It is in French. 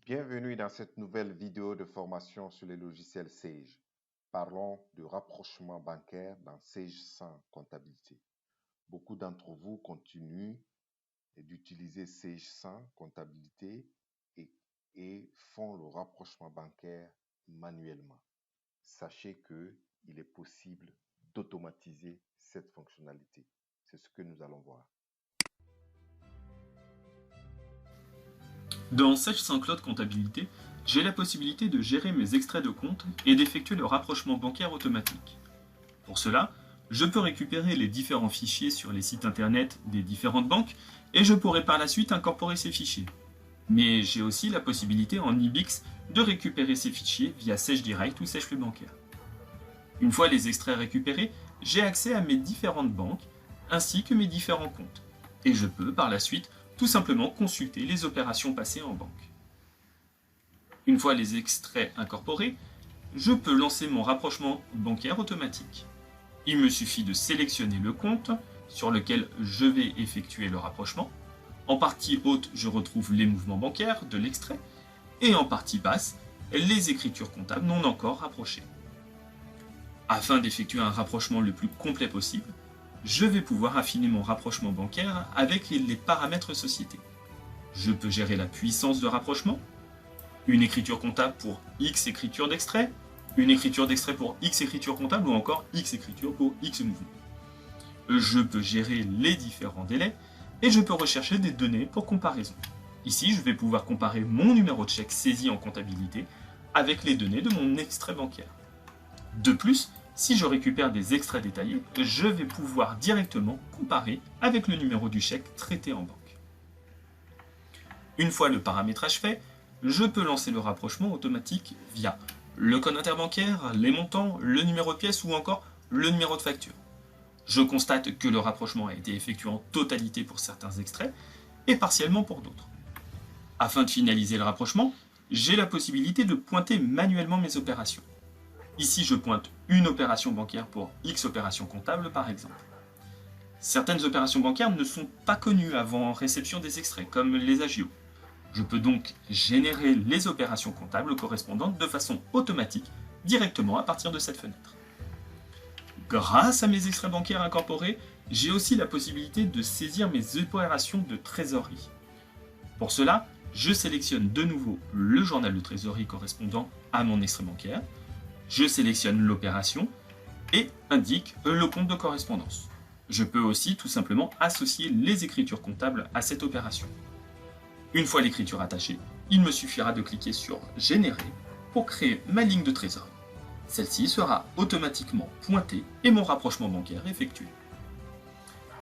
Bienvenue dans cette nouvelle vidéo de formation sur les logiciels Sage. Parlons de rapprochement bancaire dans Sage 100 Comptabilité. Beaucoup d'entre vous continuent d'utiliser Sage 100 Comptabilité et font le rapprochement bancaire manuellement. Sachez qu'il est possible d'automatiser cette fonctionnalité. C'est ce que nous allons voir. Dans Sage 100 Cloud Comptabilité, j'ai la possibilité de gérer mes extraits de compte et d'effectuer le rapprochement bancaire automatique. Pour cela, je peux récupérer les différents fichiers sur les sites internet des différentes banques et je pourrai par la suite incorporer ces fichiers. Mais j'ai aussi la possibilité en IBIX de récupérer ces fichiers via Sage Direct ou Sage Flux Bancaire. Une fois les extraits récupérés, j'ai accès à mes différentes banques ainsi que mes différents comptes. Et je peux par la suite tout simplement consulter les opérations passées en banque. Une fois les extraits incorporés, je peux lancer mon rapprochement bancaire automatique. Il me suffit de sélectionner le compte sur lequel je vais effectuer le rapprochement. En partie haute, je retrouve les mouvements bancaires de l'extrait et en partie basse, les écritures comptables non encore rapprochées. Afin d'effectuer un rapprochement le plus complet possible, je vais pouvoir affiner mon rapprochement bancaire avec les paramètres société. Je peux gérer la puissance de rapprochement, une écriture comptable pour X écriture d'extrait, une écriture d'extrait pour X écriture comptable ou encore X écriture pour X mouvement. Je peux gérer les différents délais et je peux rechercher des données pour comparaison. Ici, je vais pouvoir comparer mon numéro de chèque saisi en comptabilité avec les données de mon extrait bancaire. De plus, si je récupère des extraits détaillés, je vais pouvoir directement comparer avec le numéro du chèque traité en banque. Une fois le paramétrage fait, je peux lancer le rapprochement automatique via le code interbancaire, les montants, le numéro de pièce ou encore le numéro de facture. Je constate que le rapprochement a été effectué en totalité pour certains extraits et partiellement pour d'autres. Afin de finaliser le rapprochement, j'ai la possibilité de pointer manuellement mes opérations. Ici, je pointe une opération bancaire pour X opérations comptables, par exemple. Certaines opérations bancaires ne sont pas connues avant réception des extraits, comme les agios. Je peux donc générer les opérations comptables correspondantes de façon automatique, directement à partir de cette fenêtre. Grâce à mes extraits bancaires incorporés, j'ai aussi la possibilité de saisir mes opérations de trésorerie. Pour cela, je sélectionne de nouveau le journal de trésorerie correspondant à mon extrait bancaire. Je sélectionne l'opération et indique le compte de correspondance. Je peux aussi tout simplement associer les écritures comptables à cette opération. Une fois l'écriture attachée, il me suffira de cliquer sur « Générer » pour créer ma ligne de trésorerie. Celle-ci sera automatiquement pointée et mon rapprochement bancaire effectué.